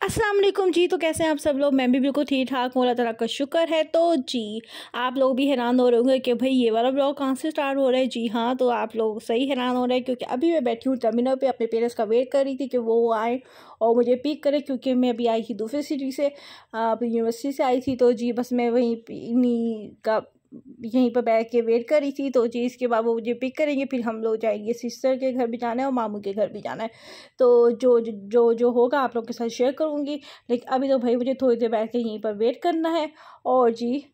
अस्सलाम वालेकुम जी। तो कैसे हैं आप सब लोग? मैं भी बिल्कुल ठीक ठाक हूँ, अल्लाह ताला का शुक्र है। तो जी आप लोग भी हैरान हो रहे होंगे कि भाई ये वाला ब्लॉग कहाँ से स्टार्ट हो रहा है। जी हाँ, तो आप लोग सही हैरान हो रहे हैं क्योंकि अभी मैं बैठी हूँ टर्मिनल पे, अपने पेरेंट्स का वेट कर रही थी कि वो आए और मुझे पिक करें, क्योंकि मैं अभी आई थी दूसरी सिटी से, यूनिवर्सिटी से आई थी। तो जी बस मैं वहीं इन्हीं का यहीं पर बैठ के वेट कर रही थी। तो जी इसके बाद वो मुझे पिक करेंगे, फिर हम लोग जाएंगे, सिस्टर के घर भी जाना है और मामू के घर भी जाना है। तो जो होगा आप लोग के साथ शेयर करूँगी, लेकिन अभी तो भाई मुझे थोड़ी देर बैठ के यहीं पर वेट करना है। और जी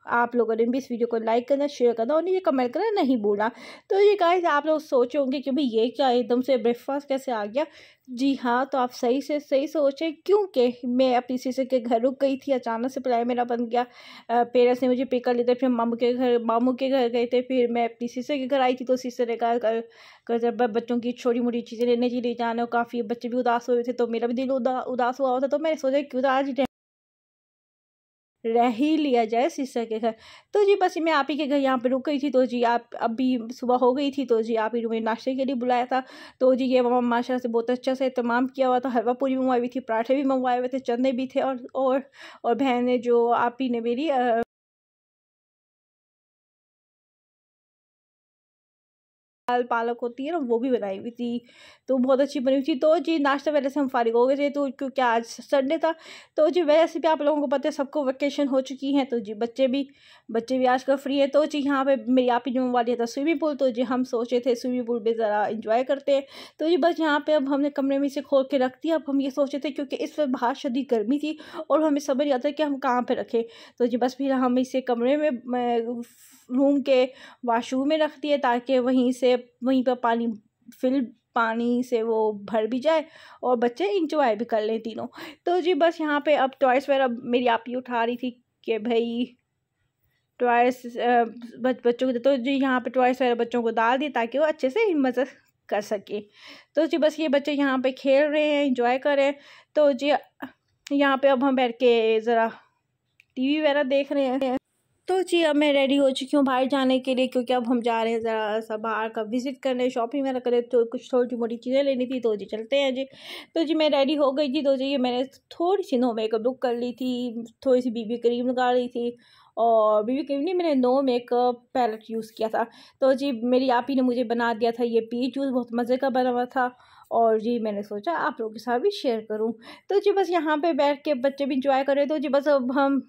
आप लोगों ने भी इस वीडियो को लाइक करना, शेयर करना और नीचे कमेंट करना नहीं भूलना। तो ये गाइस आप लोग सोचे होंगे कि भाई ये क्या एकदम से ब्रेकफास्ट कैसे आ गया। जी हाँ, तो आप सही से सही सोचे, क्योंकि मैं अपनी सिस्टर के घर रुक गई थी, अचानक से प्लान मेरा बन गया। पेरेंट्स ने मुझे पिक कर लिया था, फिर मामू के घर गए थे, फिर मैं अपनी सिस्टर के घर आई थी। तो सिस्टर ने कहा जब बच्चों की छोटी मोटी चीज़ें लेने के लिए जाना, और काफ़ी बच्चे भी उदास हुए थे, तो मेरा भी दिल उदास हुआ था। तो मैंने सोचा क्यों आज रह ही लिया जाए सिस्टर के घर। तो जी बस मैं आप ही के घर यहाँ पे रुक गई थी। तो जी आप अभी सुबह हो गई थी, तो जी आप ही ने नाश्ते के लिए बुलाया था। तो जी ये मामा माशा से बहुत अच्छा से इत्तेमाम किया हुआ था, हलवा पूरी मंगवाई हुई थी, पराठे भी मंगवाए हुए थे, चने भी थे, और बहन ने जो आप ही ने मेरी दाल पालक होती है ना, वो भी बनाई हुई थी, तो बहुत अच्छी बनी हुई थी। तो जी नाश्ता पहले से हम फारिग हो गए थे, तो क्योंकि आज संडे था। तो जी वैसे भी आप लोगों को पता है सबको वेकेशन हो चुकी है, तो जी बच्चे भी आजकल फ्री है। तो जी यहाँ पे मेरी आप ही जो वाली था स्विमिंग पूल, तो जी हम सोचे थे स्विमिंग पूल में ज़रा इंजॉय करते हैं। तो जी बस यहाँ पे अब हमने कमरे में से खोल के रख दिया। अब हम ये सोचे थे क्योंकि इस वक्त बाहर शदीद गर्मी थी और हमें समझ नहीं आता कि हम कहाँ पे रखें। तो जी बस फिर हम इसे कमरे में रूम के वाशरूम में रख दिए, ताकि वहीं पर पानी से वो भर भी जाए और बच्चे इंजॉय भी कर लें तीनों। तो जी बस यहाँ पे अब टॉयस वगैरह मेरी आप ही उठा रही थी कि भाई टॉयस बच्चों को, तो जी यहाँ पे टॉयस वगैरह बच्चों को डाल दिए ताकि वो अच्छे से मज़ा कर सके। तो जी बस ये बच्चे यहाँ पे खेल रहे हैं, इंजॉय कर रहे हैं। तो जी यहाँ पे अब हम बैठ के ज़रा टीवी वगैरह देख रहे हैं। तो जी अब मैं रेडी हो चुकी हूँ बाहर जाने के लिए, क्योंकि अब हम जा रहे हैं ज़रा सा बाहर का विज़िट करने, शॉपिंग वगैरह करें, तो कुछ छोटी मोटी चीज़ें लेनी थी। तो जी चलते हैं जी। तो जी मैं रेडी हो गई थी। तो जी मैंने थोड़ी सी नो मेकअप लुक कर ली थी, थोड़ी सी बीबी क्रीम लगा ली थी, और बीबी क्रीम नहीं, मैंने नो मेकअप पैलेट यूज़ किया था। तो जी मेरी आप ही ने मुझे बना दिया था ये पीच जूस, बहुत मज़े का बना हुआ था, और जी मैंने सोचा आप लोगों के साथ भी शेयर करूं। तो जी बस यहाँ पे बैठ के बच्चे भी इंजॉय कर रहे। तो जी बस अब हम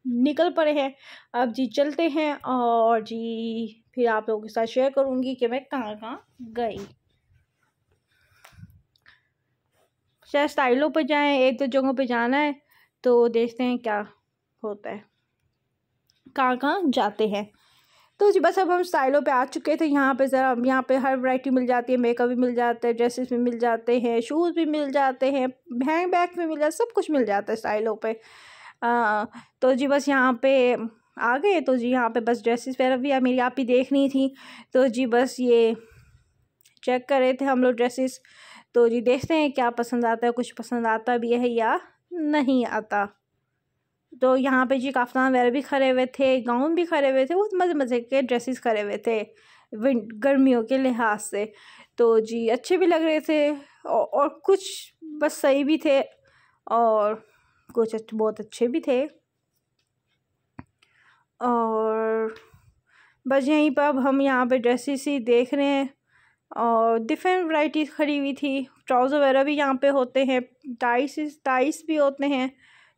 निकल पड़े हैं, अब जी चलते हैं, और जी फिर आप लोगों के साथ शेयर करूँगी कि मैं कहाँ कहाँ गई। शायद स्टाइलों पर जाएं, एक दो जगहों पे जाना है, तो देखते हैं क्या होता है, कहाँ कहाँ जाते हैं। तो जी बस अब हम स्टाइलों पे आ चुके थे। यहाँ पे ज़रा यहाँ पे हर वैरायटी मिल जाती है, मेकअप भी मिल जाता है, ड्रेसेस भी मिल जाते हैं, शूज़ भी मिल जाते हैं, हैंड बैग भी मिल जाता है, सब कुछ मिल जाता है स्टाइलों पे। तो जी बस यहाँ पे आ गए। तो जी यहाँ पे बस ड्रेसेस वगैरह भी मेरी आप ही देखनी थी। तो जी बस ये चेक कर रहे थे हम लोग ड्रेसेस। तो जी देखते हैं क्या पसंद आता है, कुछ पसंद आता भी है या नहीं आता। तो यहाँ पे जी काफ्तान वगैरह भी खड़े हुए थे, गाउन भी खड़े हुए थे, बहुत मज़े मज़े के ड्रेसेस खड़े हुए थे गर्मियों के लिहाज से। तो जी अच्छे भी लग रहे थे, और कुछ बस सही भी थे, और कुछ बहुत अच्छे भी थे। और बस यहीं पर अब हम यहाँ पे ड्रेसेस ही देख रहे हैं, और डिफरेंट वैरायटीज़ खड़ी हुई थी, ट्राउज़र वगैरह भी यहाँ पे होते हैं, टाइस भी होते हैं,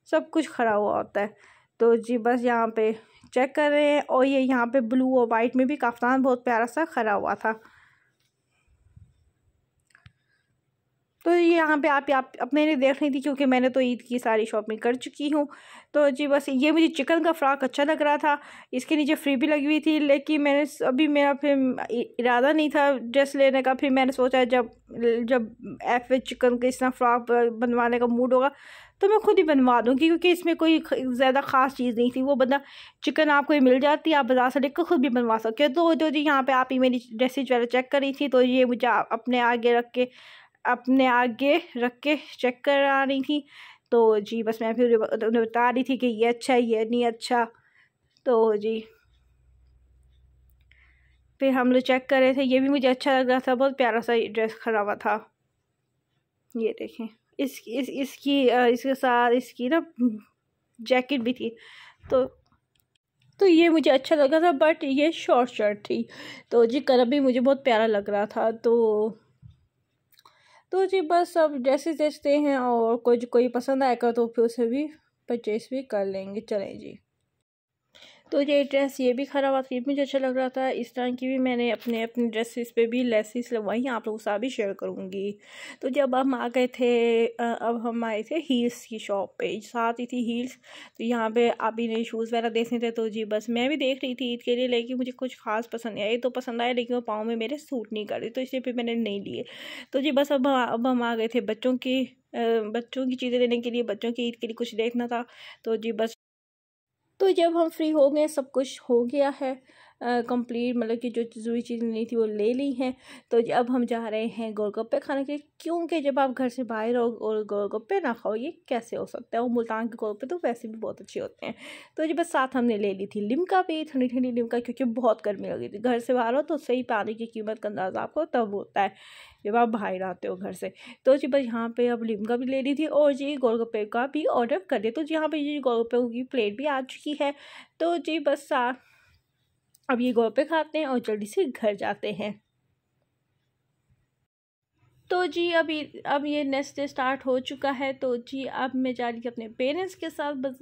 सब कुछ खड़ा हुआ होता है। तो जी बस यहाँ पे चेक कर रहे हैं, और ये यहाँ पे ब्लू और वाइट में भी काफ्तान बहुत प्यारा सा खड़ा हुआ था। तो ये यहाँ पे आप अपने लिए देख रही थी, क्योंकि मैंने तो ईद की सारी शॉपिंग कर चुकी हूँ। तो जी बस ये मुझे चिकन का फ्रॉक अच्छा लग रहा था, इसके नीचे फ्री भी लगी हुई थी, लेकिन मैंने अभी मेरा फिर इरादा नहीं था ड्रेस लेने का। फिर मैंने सोचा जब एफ चिकन के इस तरह फ्रॉक बनवाने का मूड होगा तो मैं खुद ही बनवा दूँगी, क्योंकि इसमें कोई ज़्यादा ख़ास चीज़ नहीं थी। वो बंदा चिकन आपको ही मिल जाती है, आप बाज़ार से लेकर खुद भी बनवा सकते हो। तो जी यहाँ पे आप ही मेरी ड्रेसेज वगैरह चेक करी थी। तो ये मुझे अपने आगे रख के चेक करा रही थी। तो जी बस मैं फिर उन्हें बता रही थी कि ये अच्छा है, ये नहीं अच्छा। तो जी फिर हम लोग चेक कर रहे थे, ये भी मुझे अच्छा लग रहा था, बहुत प्यारा सा ड्रेस खड़ा हुआ था, ये देखें इसके साथ इसकी ना जैकेट भी थी। तो ये मुझे अच्छा लगा था, बट ये शॉर्ट शर्ट थी। तो जी कलर भी मुझे बहुत प्यारा लग रहा था। तो जी बस अब ड्रेसेस देखते हैं, और कोई पसंद आएगा तो फिर उसे भी परचेस भी कर लेंगे। चलें जी। तो ये ड्रेस ये भी खराब थी, मुझे अच्छा लग रहा था। इस तरह की भी मैंने अपने ड्रेसेस पे भी लेसिस लगवाई, आप लोगों के साथ भी शेयर करूँगी। तो जब हम आ गए थे, अब हम आए थे हील्स की शॉप पे, साथ ही थी हील्स। तो यहाँ पे अभी ने शूज़ वगैरह देखने थे, तो जी बस मैं भी देख रही थी ईद के लिए, लेकिन मुझे कुछ खास पसंद नहीं आया। तो पसंद आया, लेकिन वो पाँव में मेरे सूट नहीं कर रही, तो इसलिए फिर मैंने नहीं लिए। तो जी बस अब हम आ गए थे बच्चों की चीज़ें लेने के लिए, बच्चों की ईद के लिए कुछ देखना था। तो जी बस, तो जब हम फ्री हो गए, सब कुछ हो गया है कंप्लीट, मतलब कि जो ज़रूरी चीज़ें नहीं थी वो ले ली हैं। तो अब हम जा रहे हैं गोलगप्पे खाने के लिए, क्योंकि जब आप घर से बाहर हो और गोलगप्पे ना खाओ, ये कैसे हो सकता है। और मुल्तान के गोलगप्पे तो वैसे भी बहुत अच्छे होते हैं। तो जी बस साथ हमने ले ली थी लिम्का भी, ठंडी ठंडी लिम्का, क्योंकि बहुत गर्मी लगी थी। घर से बाहर हो तो सही पानी की कीमत का अंदाज़ा आपको तब होता है जब आप बाहर आते हो घर से। तो जी बस यहाँ पे अब लिम्का भी ले ली थी, और जी गोलगप्पे का भी ऑर्डर कर दिया। तो जी यहाँ पे ये गोलगप्पे की प्लेट भी आ चुकी है। तो जी बस अब ये गोलगप्पे खाते हैं और जल्दी से घर जाते हैं। तो जी अब ये नेक्स्ट डे स्टार्ट हो चुका है। तो जी अब मैं जा रही थी अपने पेरेंट्स के साथ बस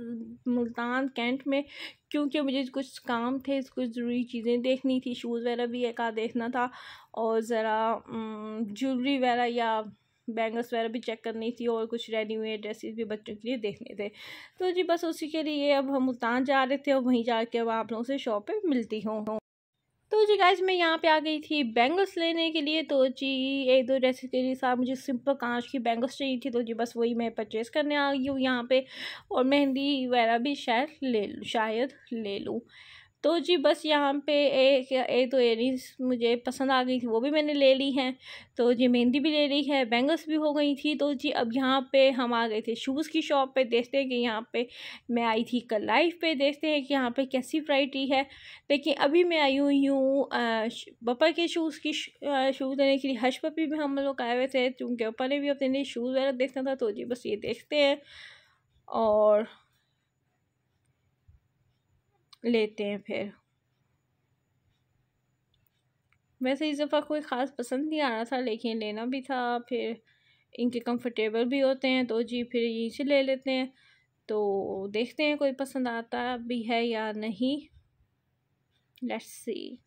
मुल्तान कैंट में, क्योंकि मुझे कुछ काम थे, कुछ ज़रूरी चीज़ें देखनी थी, शूज़ वगैरह भी एक आध देखना था, और ज़रा ज्वेलरी वगैरह या बैंगल्स वगैरह भी चेक करनी थी, और कुछ रेडीमेड ड्रेसेस भी बच्चों के लिए देखने थे। तो जी बस उसी के लिए अब हम मुल्तान जा रहे थे, और वहीं जाके अब आप लोगों से शॉप पे मिलती हूँ। तो जी गाइज मैं यहाँ पे आ गई थी बैंगल्स लेने के लिए। तो जी एक दो ड्रेसेस के लिए साथ मुझे सिंपल कांच की बैंगल्स चाहिए थी, तो जी बस वही मैं परचेज़ करने आ गई हूँ यहाँ पे। और मेहंदी वगैरह भी शायद ले लूँ। तो जी बस यहाँ पे एक दो इयरिंग्स मुझे पसंद आ गई थी, वो भी मैंने ले ली हैं। तो जी मेहंदी भी ले ली है, बैंगल्स भी हो गई थी। तो जी अब यहाँ पे हम आ गए थे शूज़ की शॉप पे, देखते हैं कि यहाँ पे मैं आई थी कल लाइव पे, देखते हैं कि यहाँ पे कैसी वैरायटी है। लेकिन अभी मैं आई हुई हूँ पापा के शूज़ लेने के लिए। हर्ष पपी में हम लोग आए हुए थे, क्योंकि पापा ने भी अपने लिए शूज़ वगैरह देखना था। तो जी बस ये देखते हैं और लेते हैं फिर। वैसे इस दफ़ा कोई ख़ास पसंद नहीं आ रहा था, लेकिन लेना भी था, फिर इनके कंफर्टेबल भी होते हैं, तो जी फिर यहीं से ले लेते हैं। तो देखते हैं कोई पसंद आता भी है या नहीं, लेट्स सी।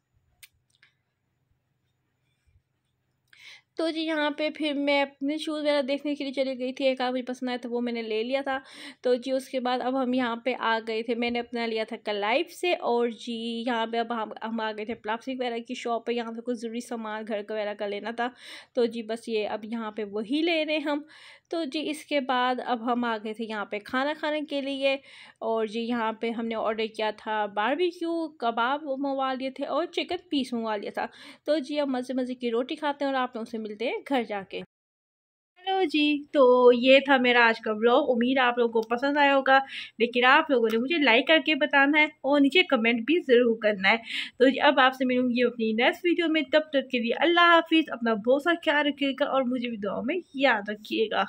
तो जी यहाँ पे फिर मैं अपने शूज़ वगैरह देखने के लिए चली गई थी, एक मुझे पसंद आया था, वो मैंने ले लिया था। तो जी उसके बाद अब हम यहाँ पे आ गए थे, मैंने अपना लिया था कल लाइफ से। और जी यहाँ पे अब हम आ गए थे प्लास्टिक वगैरह की शॉप पे, यहाँ पे कुछ ज़रूरी सामान घर का वगैरह का लेना था। तो जी बस ये अब यहाँ पे वही ले रहे हम। तो जी इसके बाद अब हम आ गए थे यहाँ पे खाना खाने के लिए। और जी यहाँ पे हमने ऑर्डर किया था बारबेक्यू कबाब मंगवा लिए थे, और चिकन पीस मंगवा लिया था। तो जी अब मज़े मज़े की रोटी खाते हैं, और आप लोगों से मिलते हैं घर जाके। हेलो जी, तो ये था मेरा आज का व्लॉग। उम्मीद आप लोगों को पसंद आया होगा, लेकिन आप लोगों ने मुझे लाइक करके बताना है, और नीचे कमेंट भी ज़रूर करना है। तो जी अब आपसे मिलूंगी अपनी नेक्स्ट वीडियो में, तब तक के लिए अल्लाह हाफिज़। अपना बहुत सा ख्याल रखिएगा, और मुझे भी दुआ में याद रखिएगा।